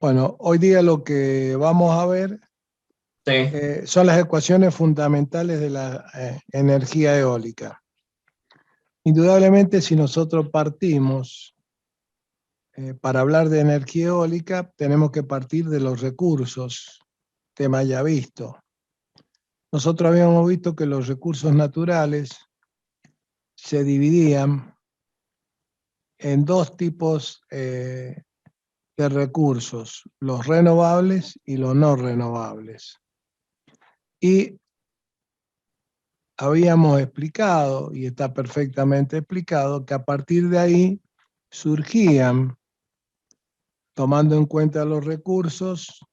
Bueno, hoy día lo que vamos a ver Sí, son las ecuaciones fundamentales de la energía eólica. Indudablemente, si nosotros partimos para hablar de energía eólica, tenemos que partir de los recursos, tema ya visto. Nosotros habíamos visto que los recursos naturales se dividían en dos tipos de recursos, los renovables y los no renovables. Y habíamos explicado, y está perfectamente explicado, que a partir de ahí surgían, tomando en cuenta los recursos,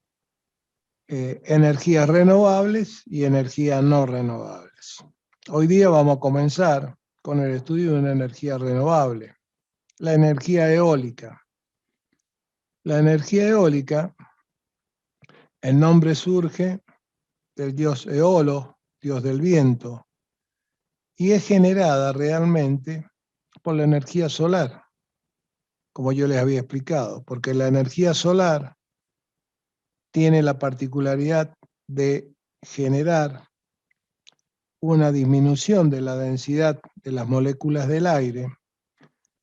energías renovables y energías no renovables. Hoy día vamos a comenzar con el estudio de una energía renovable, la energía eólica. La energía eólica, el nombre surge del dios Eolo, dios del viento, y es generada realmente por la energía solar, como yo les había explicado, porque la energía solar tiene la particularidad de generar una disminución de la densidad de las moléculas del aire,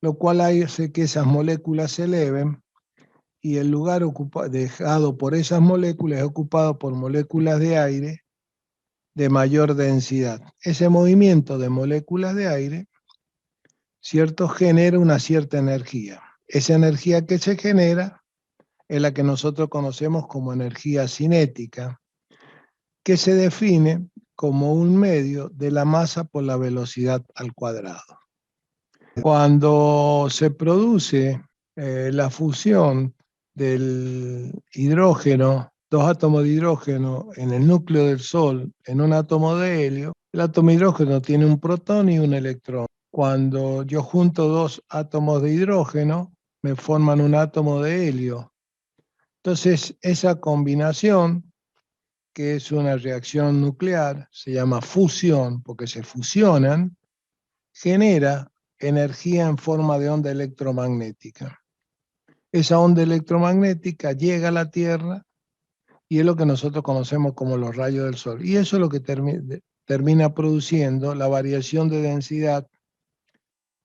lo cual hace que esas moléculas se eleven y el lugar dejado por esas moléculas es ocupado por moléculas de aire de mayor densidad. Ese movimiento de moléculas de aire, ¿cierto?, genera una cierta energía. Esa energía que se genera es la que nosotros conocemos como energía cinética, que se define como un medio de la masa por la velocidad al cuadrado. Cuando se produce la fusión del hidrógeno, dos átomos de hidrógeno en el núcleo del Sol, en un átomo de helio, el átomo de hidrógeno tiene un protón y un electrón. Cuando yo junto dos átomos de hidrógeno, me forman un átomo de helio. Entonces, esa combinación, que es una reacción nuclear, se llama fusión, porque se fusionan, genera energía en forma de onda electromagnética. Esa onda electromagnética llega a la Tierra y es lo que nosotros conocemos como los rayos del Sol. Y eso es lo que termina produciendo la variación de densidad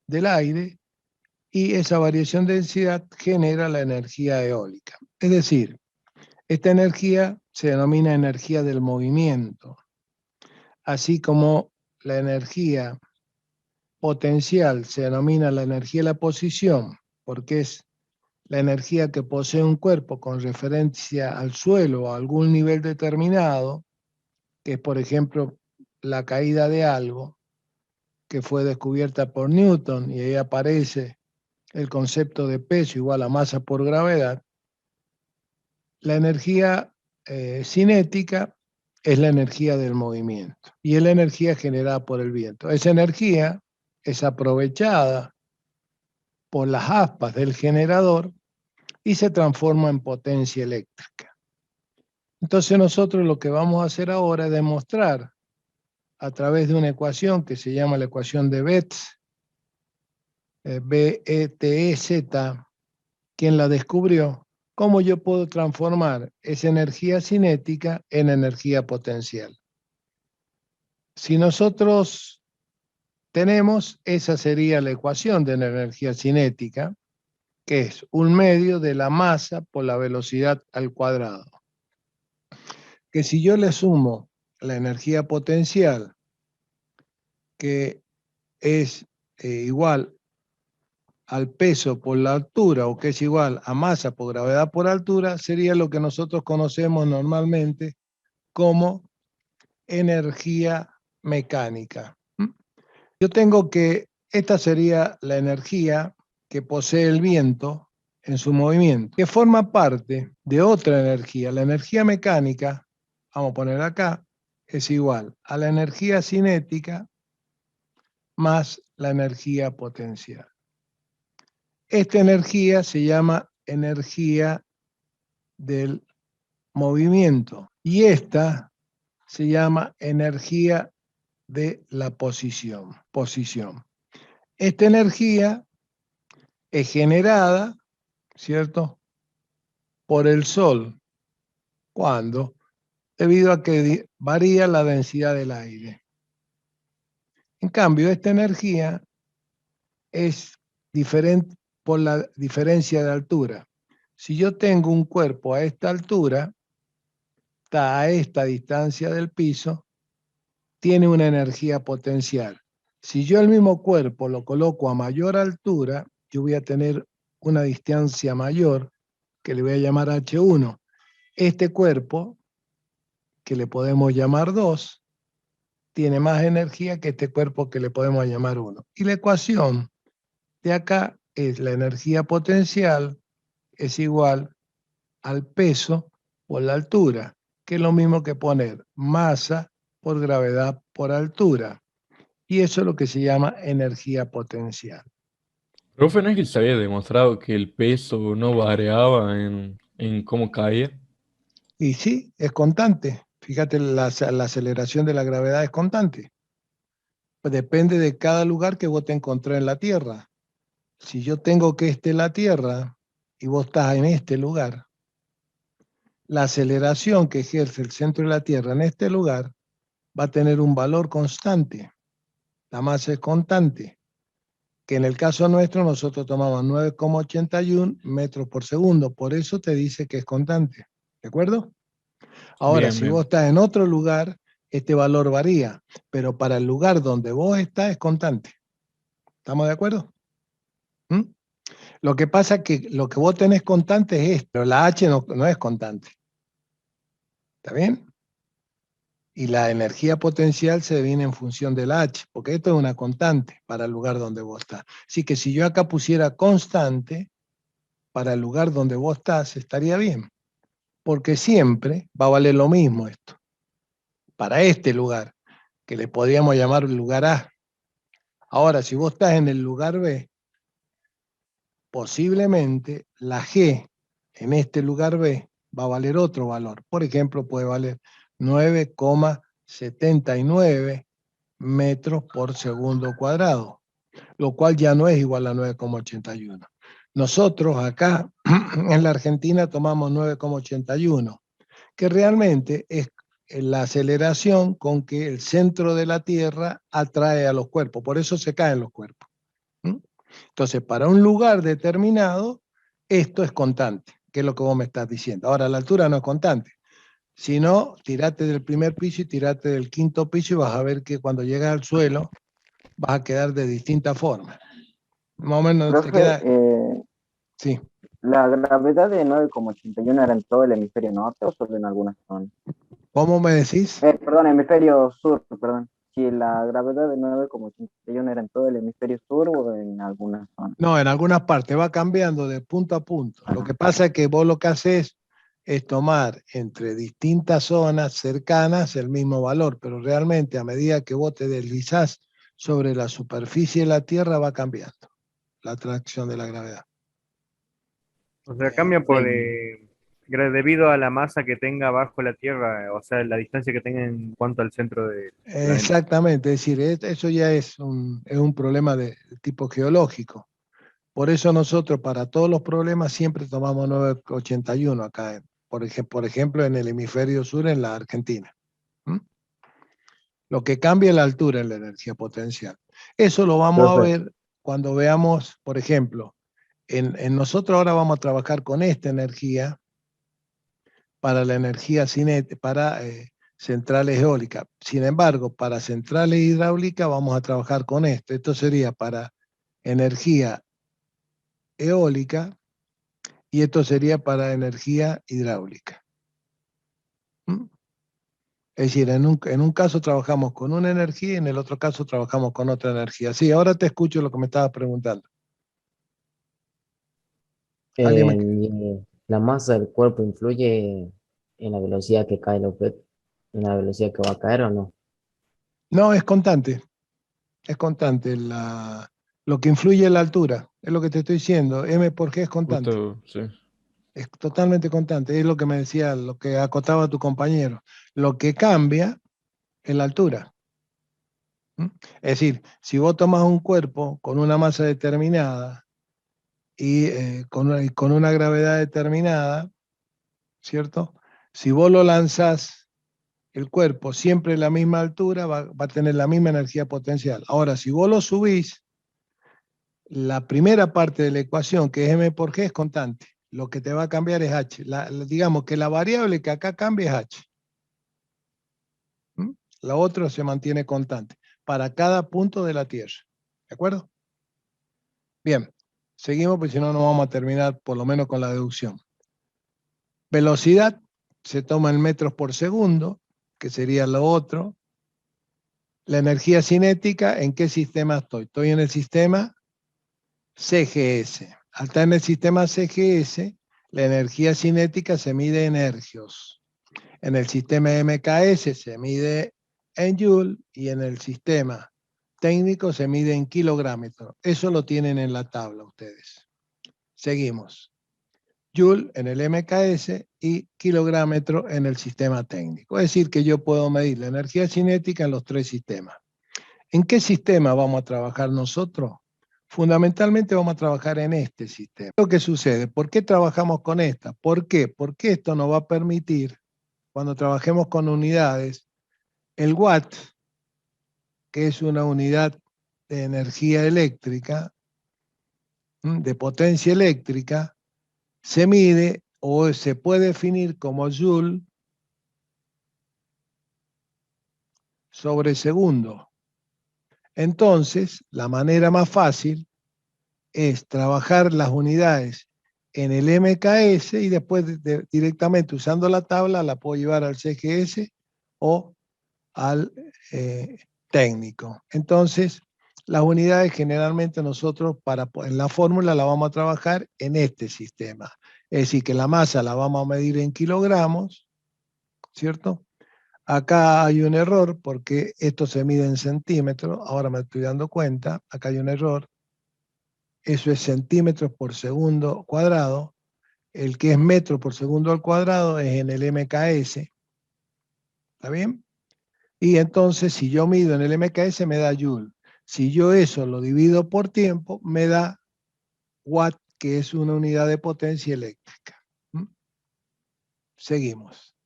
del aire, y esa variación de densidad genera la energía eólica. Es decir, esta energía se denomina energía del movimiento, así como la energía potencial se denomina la energía de la posición, porque es la energía que posee un cuerpo con referencia al suelo o a algún nivel determinado, que es, por ejemplo, la caída de algo, que fue descubierta por Newton, y ahí aparece el concepto de peso igual a masa por gravedad. La energía cinética es la energía del movimiento y es la energía generada por el viento. Esa energía es aprovechada por las aspas del generador y se transforma en potencia eléctrica. Entonces nosotros lo que vamos a hacer ahora es demostrar a través de una ecuación que se llama la ecuación de Betz, B-E-T-E-Z, quien la descubrió, cómo yo puedo transformar esa energía cinética en energía potencial. Si nosotros tenemos, esa sería la ecuación de la energía cinética, que es un medio de la masa por la velocidad al cuadrado. Que si yo le sumo la energía potencial, que es igual al peso por la altura, o que es igual a masa por gravedad por altura, sería lo que nosotros conocemos normalmente como energía mecánica. Yo tengo que, esta sería la energía que posee el viento en su movimiento, que forma parte de otra energía. La energía mecánica, vamos a poner acá, es igual a la energía cinética más la energía potencial. Esta energía se llama energía del movimiento y esta se llama energía de la posición. Esta energía es generada, ¿cierto?, por el Sol. ¿Cuándo? Debido a que varía la densidad del aire. En cambio, esta energía es diferente por la diferencia de altura. Si yo tengo un cuerpo a esta altura, está a esta distancia del piso, tiene una energía potencial. Si yo el mismo cuerpo lo coloco a mayor altura, yo voy a tener una distancia mayor que le voy a llamar H1. Este cuerpo, que le podemos llamar 2, tiene más energía que este cuerpo que le podemos llamar 1. Y la ecuación de acá es la energía potencial es igual al peso por la altura, que es lo mismo que poner masa por gravedad por altura. Y eso es lo que se llama energía potencial. Profe, ¿no es que se había demostrado que el peso no variaba en cómo caía? Y sí, es constante. Fíjate, la aceleración de la gravedad es constante. Pues depende de cada lugar que vos te encontrés en la Tierra. Si yo tengo que esté la Tierra y vos estás en este lugar, la aceleración que ejerce el centro de la Tierra en este lugar va a tener un valor constante. La masa es constante, que en el caso nuestro nosotros tomamos 9,81 metros por segundo. Por eso te dice que es constante. ¿De acuerdo? Ahora, Bien, si vos bien. estás en otro lugar, este valor varía, pero para el lugar donde vos estás es constante. ¿Estamos de acuerdo? ¿Mm? Lo que pasa es que lo que vos tenés constante es esto, pero la H no es constante. ¿Está bien? Y la energía potencial se viene en función del H, porque esto es una constante para el lugar donde vos estás. Así que si yo acá pusiera constante para el lugar donde vos estás, estaría bien, porque siempre va a valer lo mismo esto, para este lugar, que le podríamos llamar el lugar A. Ahora, si vos estás en el lugar B, posiblemente la G en este lugar B va a valer otro valor. Por ejemplo, puede valer 9,79 metros por segundo cuadrado, lo cual ya no es igual a 9,81. Nosotros acá en la Argentina tomamos 9,81, que realmente es la aceleración con que el centro de la Tierra atrae a los cuerpos, por eso se caen los cuerpos. ¿Mm? Entonces, para un lugar determinado, esto es constante, que es lo que vos me estás diciendo. Ahora, la altura no es constante. Si no, tirate del primer piso y tirate del quinto piso y vas a ver que cuando llegas al suelo vas a quedar de distinta forma. Más o menos te Profe, queda, sí. ¿la gravedad de 9,81 era en todo el hemisferio norte o solo en algunas zonas? ¿Cómo me decís? Perdón, hemisferio sur, perdón. Si la gravedad de 9,81 era en todo el hemisferio sur o en algunas zonas. No, en algunas partes va cambiando de punto a punto. Lo que pasa es que vos lo que haces es tomar entre distintas zonas cercanas el mismo valor, pero realmente a medida que vos te deslizás sobre la superficie de la Tierra va cambiando la atracción de la gravedad. O sea, cambia por debido a la masa que tenga bajo la Tierra, o sea, la distancia que tenga en cuanto al centro del planeta. Exactamente, es decir, eso ya es un problema de tipo geológico. Por eso nosotros para todos los problemas siempre tomamos 9,81 acá, por ejemplo, en el hemisferio sur, en la Argentina. ¿Mm? Lo que cambia es la altura en la energía potencial. Eso lo vamos a Profe, ver cuando veamos, por ejemplo, en nosotros ahora vamos a trabajar con esta energía para la energía cinética, para centrales eólicas. Sin embargo, para centrales hidráulicas vamos a trabajar con esto. Esto sería para energía eólica y esto sería para energía hidráulica. ¿Mm? Es decir, en un caso trabajamos con una energía y en el otro caso trabajamos con otra energía. Sí, ahora te escucho lo que me estabas preguntando. ¿Alguien me... La masa del cuerpo influye en la velocidad que cae el objeto, en la velocidad que va a caer o no. No, es constante. Es constante. Lo que influye es la altura. Es lo que te estoy diciendo. M por G es constante. Justo, sí. Es totalmente constante. Es lo que me decía, lo que acotaba tu compañero. Lo que cambia es la altura. ¿Mm? Es decir, si vos tomas un cuerpo con una masa determinada y con una gravedad determinada, ¿cierto? Si vos lo lanzás, el cuerpo siempre a la misma altura va a tener la misma energía potencial. Ahora, si vos lo subís, la primera parte de la ecuación, que es m por g, es constante. Lo que te va a cambiar es h. Digamos que la variable que acá cambia es h. ¿Mm? La otra se mantiene constante para cada punto de la Tierra. ¿De acuerdo? Bien, seguimos, porque si no, no vamos a terminar por lo menos con la deducción. Velocidad se toma en metros por segundo, que sería lo otro. La energía cinética, ¿en qué sistema estoy? Estoy en el sistema CGS. Al estar en el sistema CGS, la energía cinética se mide en hercios. En el sistema MKS se mide en Joule y en el sistema técnico se mide en kilogramos. Eso lo tienen en la tabla ustedes. Seguimos. Joule en el MKS y kilogramos en el sistema técnico. Es decir, que yo puedo medir la energía cinética en los tres sistemas. ¿En qué sistema vamos a trabajar nosotros? Fundamentalmente vamos a trabajar en este sistema. ¿Qué sucede? ¿Por qué trabajamos con esta? ¿Por qué? Porque esto nos va a permitir, cuando trabajemos con unidades, el watt, que es una unidad de energía eléctrica, de potencia eléctrica, se mide o se puede definir como joule sobre segundo. Entonces, la manera más fácil es trabajar las unidades en el MKS y después directamente usando la tabla la puedo llevar al CGS o al técnico. Entonces, las unidades generalmente nosotros en la fórmula la vamos a trabajar en este sistema. Es decir, que la masa la vamos a medir en kilogramos, ¿cierto? Acá hay un error porque esto se mide en centímetros, ahora me estoy dando cuenta, acá hay un error. Eso es centímetros por segundo cuadrado. El que es metro por segundo al cuadrado es en el MKS. ¿Está bien? Y entonces, si yo mido en el MKS, me da Joule. Si yo eso lo divido por tiempo, me da Watt, que es una unidad de potencia eléctrica. ¿Mm? Seguimos.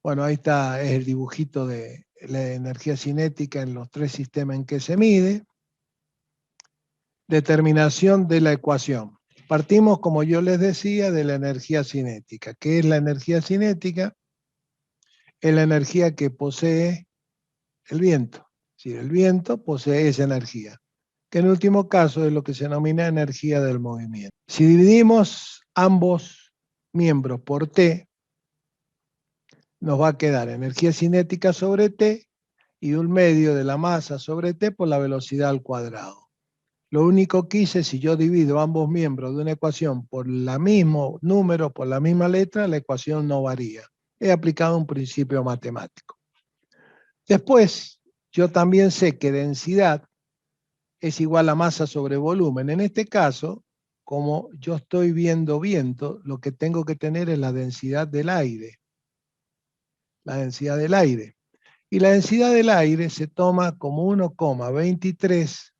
Bueno, ahí está, es el dibujito de la energía cinética en los tres sistemas en que se mide. Determinación de la ecuación. Partimos, como yo les decía, de la energía cinética. ¿Qué es la energía cinética? Es la energía que posee el viento. Si el viento posee esa energía, que en último caso es lo que se denomina energía del movimiento. Si dividimos ambos miembros por T, nos va a quedar energía cinética sobre T y un medio de la masa sobre T por la velocidad al cuadrado. Lo único que hice, si yo divido ambos miembros de una ecuación por el mismo número, por la misma letra, la ecuación no varía. He aplicado un principio matemático. Después, yo también sé que densidad es igual a masa sobre volumen. En este caso, como yo estoy viendo viento, lo que tengo que tener es la densidad del aire. La densidad del aire. Y la densidad del aire se toma como 1,23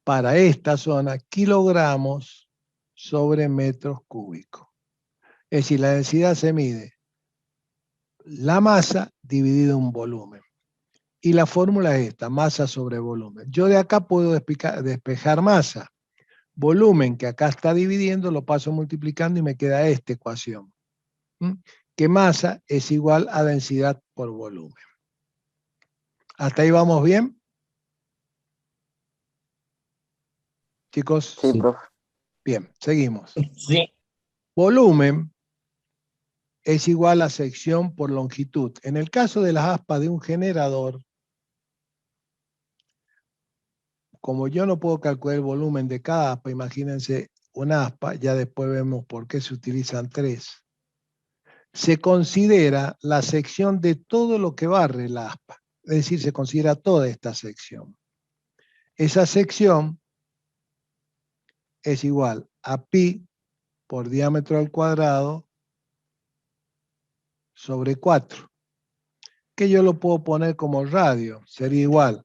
para esta zona kilogramos sobre metros cúbicos. Es decir, la densidad se mide la masa dividido en volumen. Y la fórmula es esta, masa sobre volumen. Yo de acá puedo despejar masa. Volumen, que acá está dividiendo, lo paso multiplicando y me queda esta ecuación. Que masa es igual a densidad por volumen. ¿Hasta ahí vamos bien? Chicos. Sí, profe. Bien, seguimos. Sí. Volumen es igual a sección por longitud. En el caso de las aspas de un generador, como yo no puedo calcular el volumen de cada aspa, imagínense una aspa, ya después vemos por qué se utilizan 3. Se considera la sección de todo lo que barre la aspa. Es decir, se considera toda esta sección. Esa sección es igual a pi por diámetro al cuadrado sobre 4. Que yo lo puedo poner como radio. Sería igual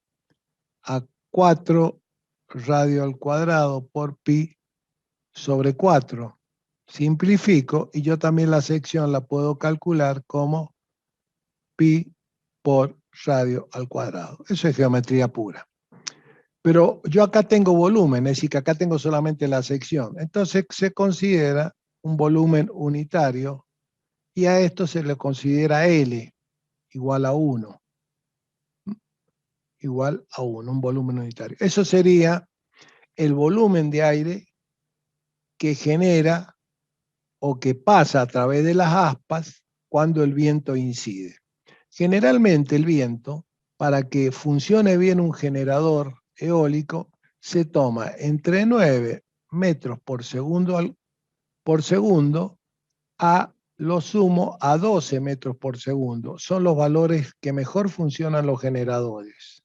a 4 radio al cuadrado por pi sobre 4. simplifico y yo también la sección la puedo calcular como pi por radio al cuadrado. Eso es geometría pura. Pero yo acá tengo volumen, es decir, que acá tengo solamente la sección. Entonces se considera un volumen unitario y a esto se le considera L igual a 1. Igual a 1, un volumen unitario. Eso sería el volumen de aire que genera o que pasa a través de las aspas cuando el viento incide. Generalmente el viento, para que funcione bien un generador eólico, se toma entre 9 metros por segundo a lo sumo a 12 metros por segundo. Son los valores que mejor funcionan los generadores.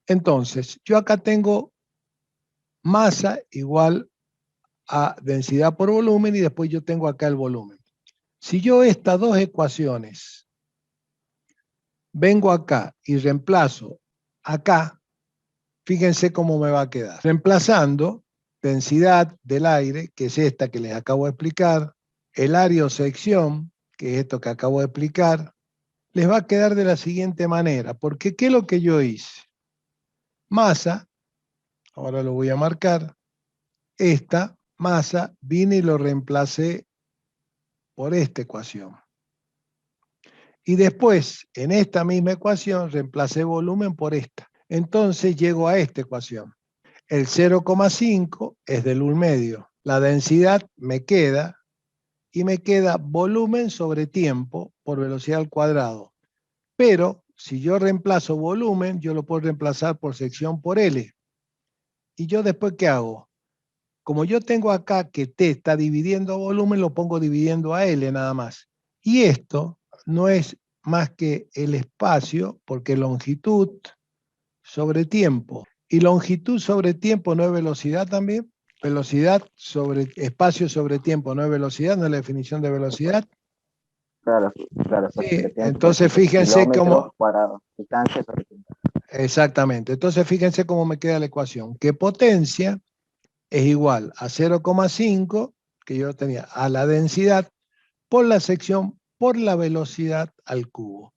Entonces, yo acá tengo masa igual a densidad por volumen y después yo tengo acá el volumen. Si yo estas dos ecuaciones vengo acá y reemplazo acá, fíjense cómo me va a quedar. Reemplazando densidad del aire, que es esta que les acabo de explicar, el área o sección, que es esto que acabo de explicar, les va a quedar de la siguiente manera, porque ¿qué es lo que yo hice? Masa, ahora lo voy a marcar, esta masa vine y lo reemplacé por esta ecuación. Y después, en esta misma ecuación, reemplacé volumen por esta. Entonces llego a esta ecuación. El 0,5 es del 1 medio. La densidad me queda y me queda volumen sobre tiempo por velocidad al cuadrado. Pero si yo reemplazo volumen, yo lo puedo reemplazar por sección por L. ¿Y yo después qué hago? Como yo tengo acá que T está dividiendo volumen, lo pongo dividiendo a L nada más. Y esto no es más que el espacio, porque longitud sobre tiempo. Y longitud sobre tiempo no es velocidad también. Velocidad sobre espacio sobre tiempo no es velocidad, no es la definición de velocidad. Claro, claro, Sí, entonces fíjense cómo... cuadrados, distancia sobre tiempo. Exactamente. Entonces fíjense cómo me queda la ecuación. Que potencia es igual a 0,5, que yo tenía, a la densidad por la sección por la velocidad al cubo.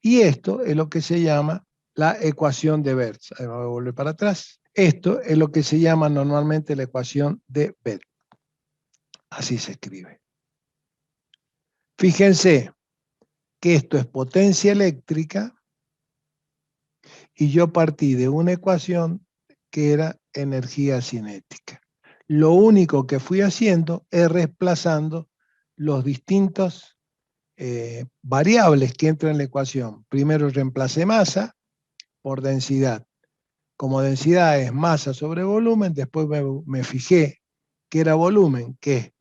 Y esto es lo que se llama la ecuación de Hertz. Ahí voy a volver para atrás. Esto es lo que se llama normalmente la ecuación de Hertz. Así se escribe. Fíjense que esto es potencia eléctrica y yo partí de una ecuación que era energía cinética. Lo único que fui haciendo es reemplazando los distintos variables que entran en la ecuación. Primero reemplacé masa por densidad. Como densidad es masa sobre volumen, después me fijé que era volumen, que es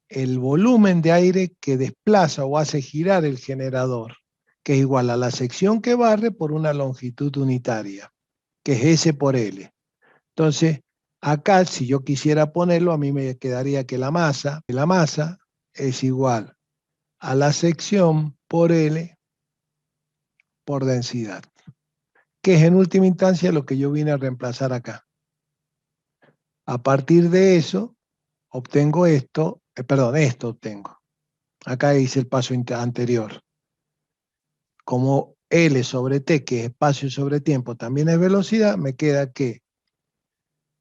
el volumen de aire que desplaza o hace girar el generador, que es igual a la sección que barre por una longitud unitaria, que es S por L. Entonces, acá, si yo quisiera ponerlo, a mí me quedaría que la masa es igual a la sección por L por densidad, que es en última instancia lo que yo vine a reemplazar acá. A partir de eso, obtengo esto, esto obtengo. Acá hice el paso anterior. Como L sobre T, que es espacio sobre tiempo, también es velocidad, me queda que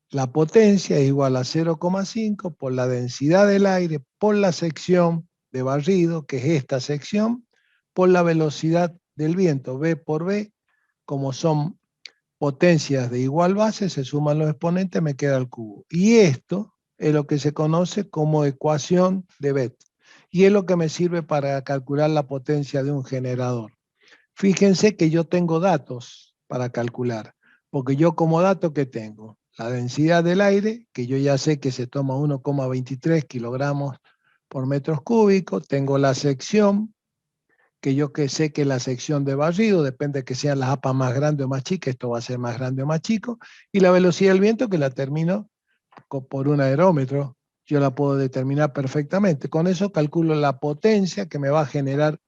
la potencia es igual a 0,5 por la densidad del aire por la sección de barrido, que es esta sección, por la velocidad del viento, V por V, como son potencias de igual base, se suman los exponentes, me queda el cubo. Y esto es lo que se conoce como ecuación de Hertz. Y es lo que me sirve para calcular la potencia de un generador. Fíjense que yo tengo datos para calcular, porque yo como dato que tengo, la densidad del aire, que yo ya sé que se toma 1,23 kilogramos por metros cúbicos, tengo la sección, que yo que sé que la sección de barrido, depende que sean las APA más grandes o más chicas, esto va a ser más grande o más chico, y la velocidad del viento que la termino por un aerómetro, yo la puedo determinar perfectamente. Con eso calculo la potencia que me va a generar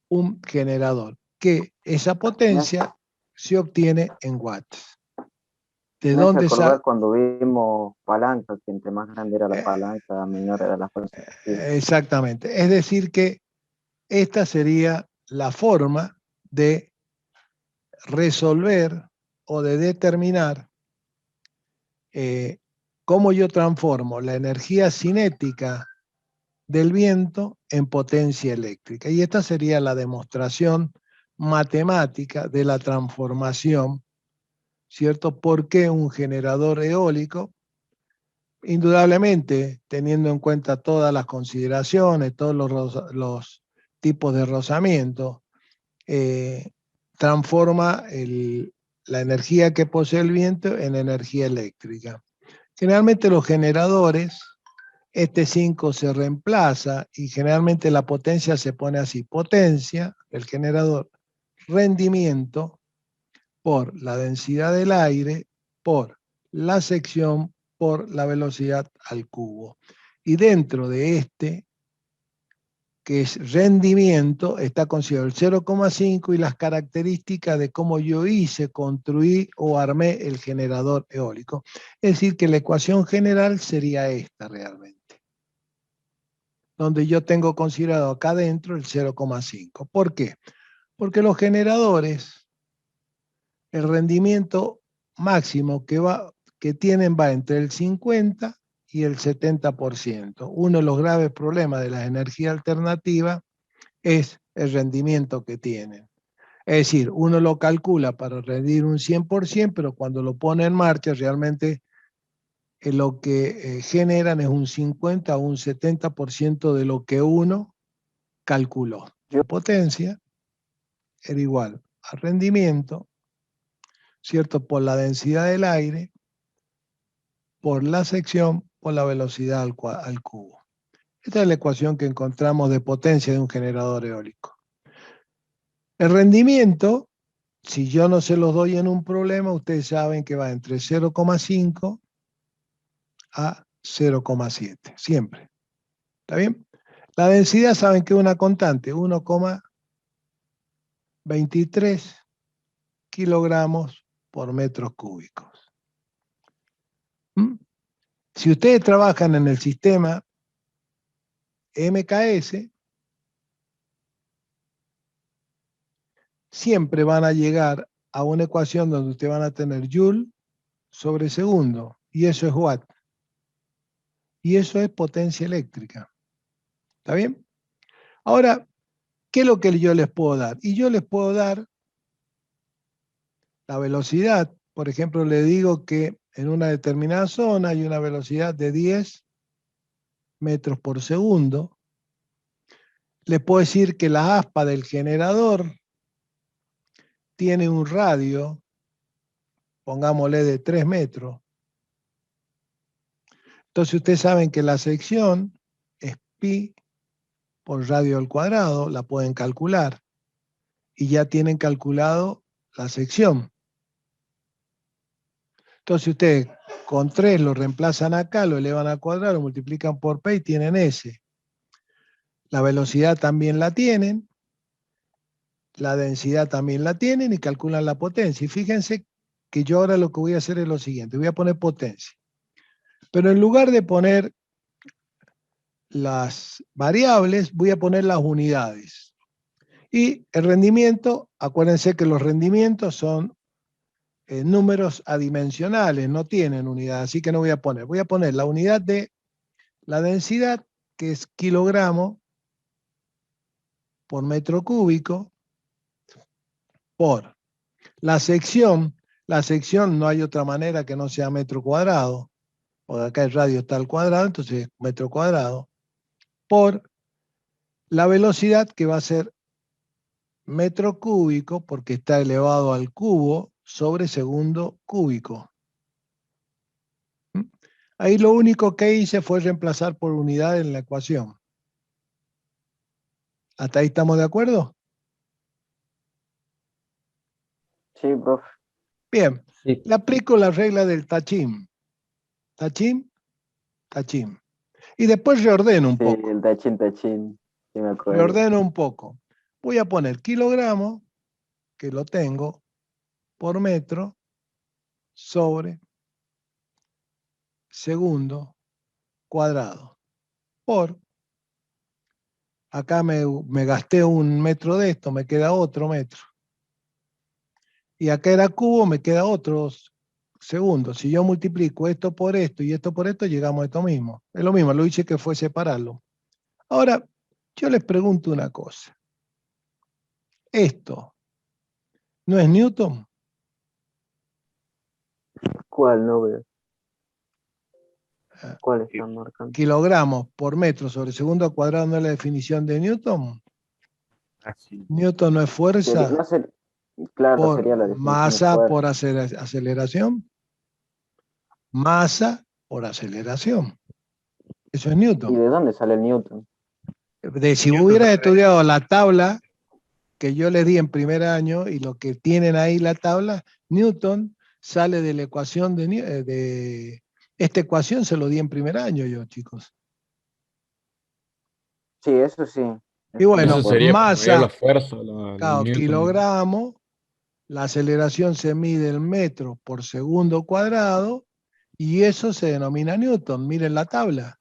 un generador, que esa potencia se obtiene en watts. ¿De Me hace dónde acordar cuando vimos palanca, que entre más grande era la Eh, palanca, menor era la fuerza. Exactamente. Es decir que esta sería la forma de resolver o de determinar cómo yo transformo la energía cinética del viento en potencia eléctrica. Y esta sería la demostración matemática de la transformación, ¿cierto? ¿Por qué un generador eólico? Indudablemente, teniendo en cuenta todas las consideraciones, todos los tipos de rozamiento, transforma la energía que posee el viento en energía eléctrica. Generalmente los generadores, este 5 se reemplaza y generalmente la potencia se pone así. Potencia del generador, rendimiento por la densidad del aire, por la sección, por la velocidad al cubo. Y dentro de este, que es rendimiento, está considerado el 0,5 y las características de cómo yo hice, construí o armé el generador eólico. Es decir, que la ecuación general sería esta realmente, donde yo tengo considerado acá dentro el 0,5. ¿Por qué? Porque los generadores, el rendimiento máximo que tienen va entre el 50 y el 70%. Uno de los graves problemas de las energías alternativas es el rendimiento que tienen. Es decir, uno lo calcula para rendir un 100%, pero cuando lo pone en marcha realmente lo que generan es un 50 o un 70% de lo que uno calculó. La potencia era igual al rendimiento, ¿cierto? Por la densidad del aire, por la sección, por la velocidad al cubo. Esta es la ecuación que encontramos de potencia de un generador eólico. El rendimiento, si yo no se los doy en un problema, ustedes saben que va entre 0,5 a 0,7, siempre. ¿Está bien? La densidad saben que es una constante, 1,23 kilogramos por metros cúbicos. ¿Mm? Si ustedes trabajan en el sistema MKS, siempre van a llegar a una ecuación donde ustedes van a tener Joule sobre segundo, y eso es Watt. Y eso es potencia eléctrica. ¿Está bien? Ahora, ¿qué es lo que yo les puedo dar? Y yo les puedo dar la velocidad. Por ejemplo, le digo que en una determinada zona hay una velocidad de 10 metros por segundo. Le puedo decir que la aspa del generador tiene un radio, pongámosle de 3 metros. Entonces ustedes saben que la sección es pi por radio al cuadrado, la pueden calcular. Y ya tienen calculado la sección. Entonces ustedes con 3 lo reemplazan acá, lo elevan al cuadrado, lo multiplican por P y tienen S. La velocidad también la tienen, la densidad también la tienen y calculan la potencia. Y fíjense que yo ahora lo que voy a hacer es lo siguiente, voy a poner potencia. Pero en lugar de poner las variables, voy a poner las unidades. Y el rendimiento, acuérdense que los rendimientos son números adimensionales, no tienen unidad, así que no voy a poner. Voy a poner la unidad de la densidad, que es kilogramo por metro cúbico, por la sección no hay otra manera que no sea metro cuadrado, porque acá el radio está al cuadrado, entonces metro cuadrado, por la velocidad que va a ser metro cúbico, porque está elevado al cubo, sobre segundo cúbico. Ahí lo único que hice fue reemplazar por unidad en la ecuación. ¿Hasta ahí estamos de acuerdo? Sí, profe. Bien, Sí. le aplico la regla del tachín. Tachín, tachín. Y después reordeno un Sí, poco. el tachín, sí me acuerdo. Reordeno un poco. Voy a poner kilogramos, que lo tengo, por metro, sobre segundo cuadrado. Por, acá me gasté 1 metro de esto, me queda otro metro. Y acá era cubo, me queda otros segundos. Si yo multiplico esto por esto y esto por esto, llegamos a esto mismo. Es lo mismo, lo hice que fue separarlo. Ahora, yo les pregunto una cosa. ¿Esto no es Newton? ¿Cuál no veo? Ah, ¿Cuál están marcando? Kilogramos por metro sobre segundo al cuadrado no es la definición de Newton. Así. Newton no es fuerza No sé, claro, por sería la definición de masa fuerza. por aceleración. Masa por aceleración. Eso es ¿Y Newton. de dónde sale el Newton? Si hubieras estudiado la tabla que yo les di en primer año y lo que tienen ahí la tabla, Newton sale de la ecuación de esta ecuación se lo di en primer año yo, chicos. Sí, eso sí. Y bueno, Eso sería para medir la masa, fuerza, la claro, Newton. kilogramo, la aceleración se mide en metros por segundo cuadrado y eso se denomina Newton. Miren la tabla.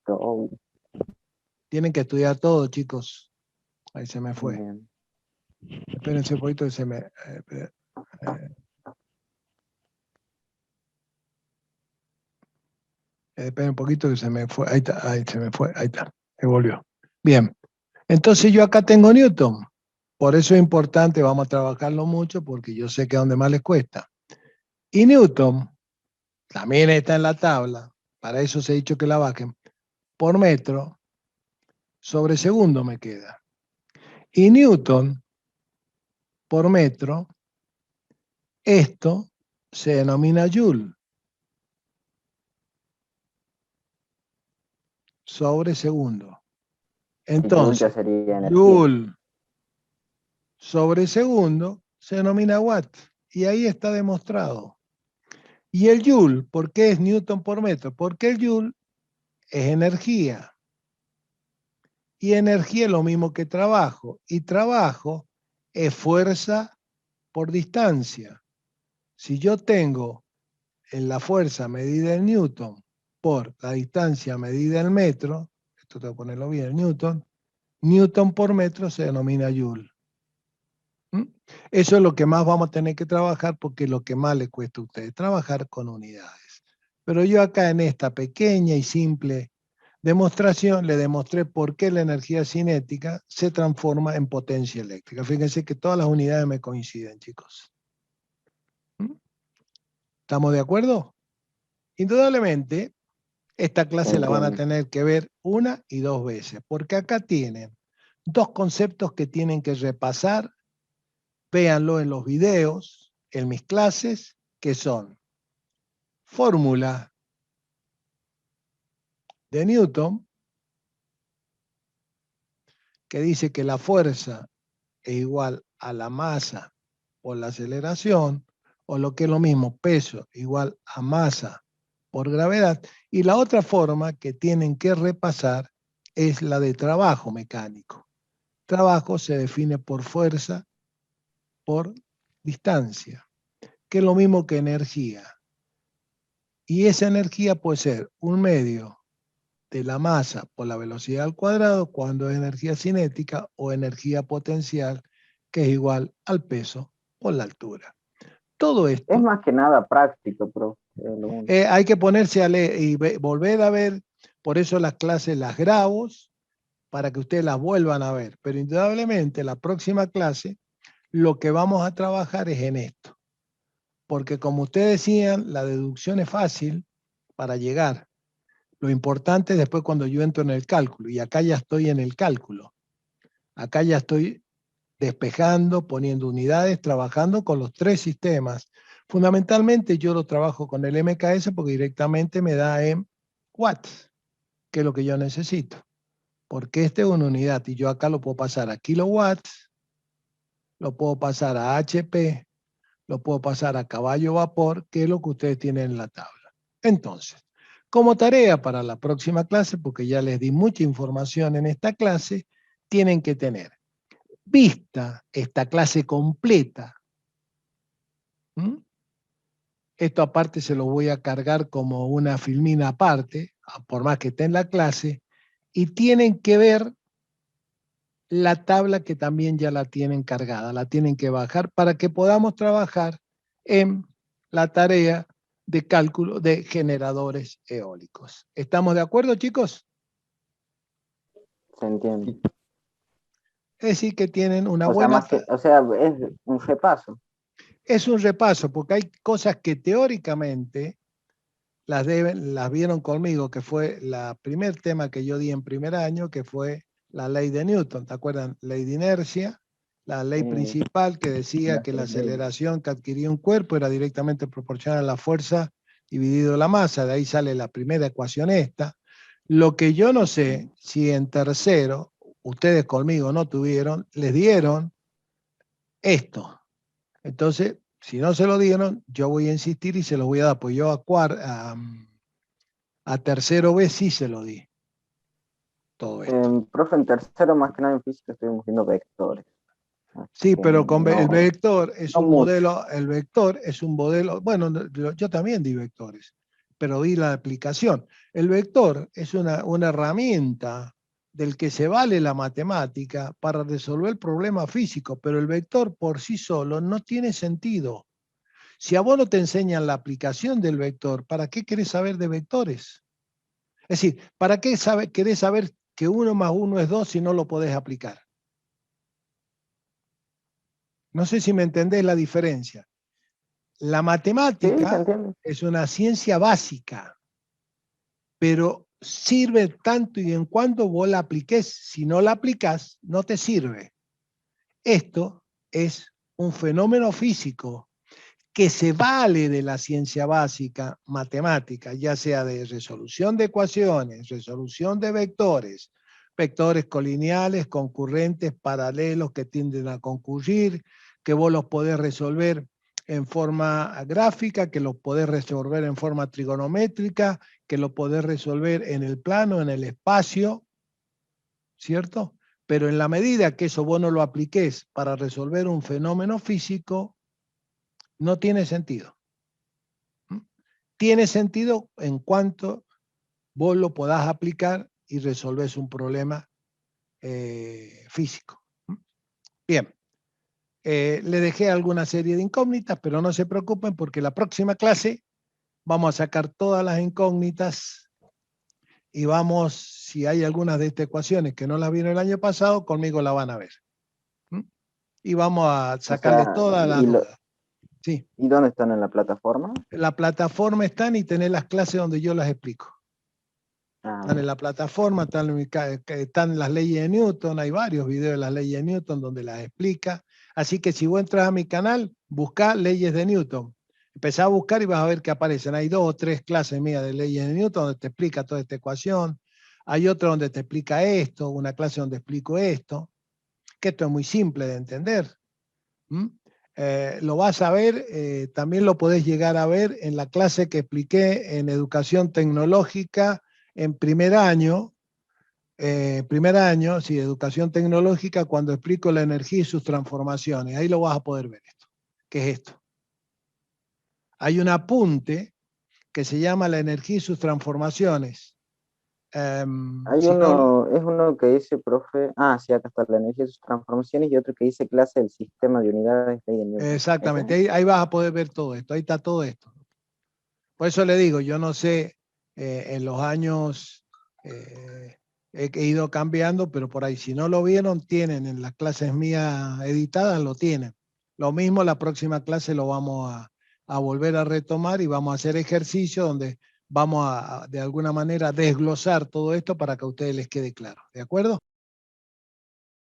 Oh, Tienen que estudiar todo, chicos. Ahí se me fue. bien. Espérense un poquito que se me... esperen un poquito que se me fue. Ahí está, ahí se me fue. Ahí está. Se volvió. Bien. Entonces yo acá tengo Newton. Por eso es importante, vamos a trabajarlo mucho porque yo sé que es donde más les cuesta. Y Newton también está en la tabla. Para eso se ha dicho que la bajen. Por metro sobre segundo me queda. Y Newton por metro, esto se denomina Joule sobre segundo. Y Joule ya Entonces, sería energía. Joule sobre segundo se denomina Watt. Y ahí está demostrado. Y el Joule, ¿por qué es Newton por metro? Porque el Joule es energía. Y energía es lo mismo que trabajo. Y trabajo es fuerza por distancia. Si yo tengo en la fuerza medida en Newton por la distancia medida en metro, esto tengo que ponerlo bien, Newton por metro se denomina Joule. ¿Mm? Eso es lo que más vamos a tener que trabajar porque es lo que más les cuesta a ustedes, trabajar con unidades. Pero yo acá en esta pequeña y simple demostración le demostré por qué la energía cinética se transforma en potencia eléctrica. Fíjense que todas las unidades me coinciden, chicos. ¿Mm? ¿Estamos de acuerdo? Indudablemente, esta clase la van a Entiendo. tener que ver 1 y 2 veces, porque acá tienen 2 conceptos que tienen que repasar, véanlo en los videos, en mis clases, que son fórmula de Newton, que dice que la fuerza es igual a la masa por la aceleración, o lo que es lo mismo, peso igual a masa por gravedad. Y la otra forma que tienen que repasar es la de trabajo mecánico. Trabajo se define por fuerza por distancia, que es lo mismo que energía. Y esa energía puede ser un medio de la masa por la velocidad al cuadrado cuando es energía cinética o energía potencial que es igual al peso por la altura. Todo Es esto más que nada práctico, profe. hay que ponerse a leer y volver a ver, por eso las clases las grabo para que ustedes las vuelvan a ver, pero indudablemente la próxima clase lo que vamos a trabajar es en esto, porque como ustedes decían, la deducción es fácil para llegar. Lo importante es después cuando yo entro en el cálculo, y acá ya estoy en el cálculo. Acá ya estoy despejando, poniendo unidades, trabajando con los 3 sistemas. Fundamentalmente yo lo trabajo con el MKS porque directamente me da en watts, que es lo que yo necesito. Porque este es una unidad y yo acá lo puedo pasar a kilowatts, lo puedo pasar a HP, lo puedo pasar a caballo vapor, que es lo que ustedes tienen en la tabla. Entonces, como tarea para la próxima clase, porque ya les di mucha información en esta clase, tienen que tener vista esta clase completa, Esto aparte se lo voy a cargar como una filmina aparte, por más que esté en la clase, y tienen que ver la tabla que también ya la tienen cargada, la tienen que bajar para que podamos trabajar en la tarea de cálculo de generadores eólicos. ¿Estamos de acuerdo, chicos? Se entiende. Es decir, que tienen una O sea, buena... más que, o sea, es un repaso. Es un repaso, porque hay cosas que teóricamente las vieron conmigo, que fue el primer tema que yo di en primer año, que fue la ley de Newton. ¿Te acuerdan? Ley de inercia, la ley principal que decía que la aceleración que adquiría un cuerpo era directamente proporcional a la fuerza dividido la masa. De ahí sale la primera ecuación esta. Lo que yo no sé si en tercero, ustedes conmigo no tuvieron, les dieron esto. Entonces, si no se lo dieron, yo voy a insistir y se lo voy a dar, pues yo a tercero B sí se lo di. Todo esto. Profe, en tercero, más que nada en física, estuvimos viendo vectores. Sí, Que pero con el no, vector es no un mucho. modelo, el vector es un modelo, bueno, yo también di vectores, pero di la aplicación. El vector es una herramienta del que se vale la matemática para resolver problemas físicos, pero el vector por sí solo no tiene sentido. Si a vos no te enseñan la aplicación del vector, ¿para qué querés saber de vectores? Es decir, ¿para qué querés saber que 1 más 1 es 2 si no lo podés aplicar? No sé si me entendés la diferencia. La Sí, se matemática entiende. es una ciencia básica, pero sirve tanto y en cuanto vos la apliques. Si no la aplicás, no te sirve. Esto es un fenómeno físico que se vale de la ciencia básica matemática, ya sea de resolución de ecuaciones, resolución de vectores, vectores colineales, concurrentes, paralelos que tienden a concurrir, que vos los podés resolver en forma gráfica, que los podés resolver en forma trigonométrica, que los podés resolver en el plano, en el espacio, ¿cierto? Pero en la medida que eso vos no lo apliques para resolver un fenómeno físico, no tiene sentido. Tiene sentido en cuanto vos lo podás aplicar y resolvés un problema físico. Bien, le dejé alguna serie de incógnitas, pero no se preocupen porque la próxima clase vamos a sacar todas las incógnitas y vamos, si hay algunas de estas ecuaciones que no las vieron el año pasado, conmigo la van a ver. Y vamos a O sacarle sea, todas las dudas. Sí. ¿y dónde están en la plataforma? La plataforma están y tenés las clases donde yo las explico. Están en la plataforma, están las leyes de Newton, hay varios videos de las leyes de Newton donde las explica. Así que si vos entras a mi canal, buscá leyes de Newton. Empezá a buscar y vas a ver que aparecen. Hay 2 o 3 clases mías de leyes de Newton donde te explica toda esta ecuación. Hay otra donde te explica esto, una clase donde explico esto, que esto es muy simple de entender. Lo vas a ver, también lo podés llegar a ver en la clase que expliqué en educación tecnológica en primer año, sí, educación tecnológica, cuando explico la energía y sus transformaciones. Ahí lo vas a poder ver esto. ¿Qué es esto? Hay un apunte que se llama la energía y sus transformaciones. Hay Si no, uno, es uno que dice, profe, sí, acá está la energía y sus transformaciones, y otro que dice clase del sistema de unidades ley de Newton. exactamente, ¿Ese? ahí vas a poder ver todo esto, ahí está todo esto. Por eso le digo, yo no sé, en los años he ido cambiando, pero por ahí, si no lo vieron, tienen en las clases mías editadas, lo tienen. Lo mismo la próxima clase lo vamos a volver a retomar y vamos a hacer ejercicio donde vamos a de alguna manera desglosar todo esto para que a ustedes les quede claro. ¿De acuerdo?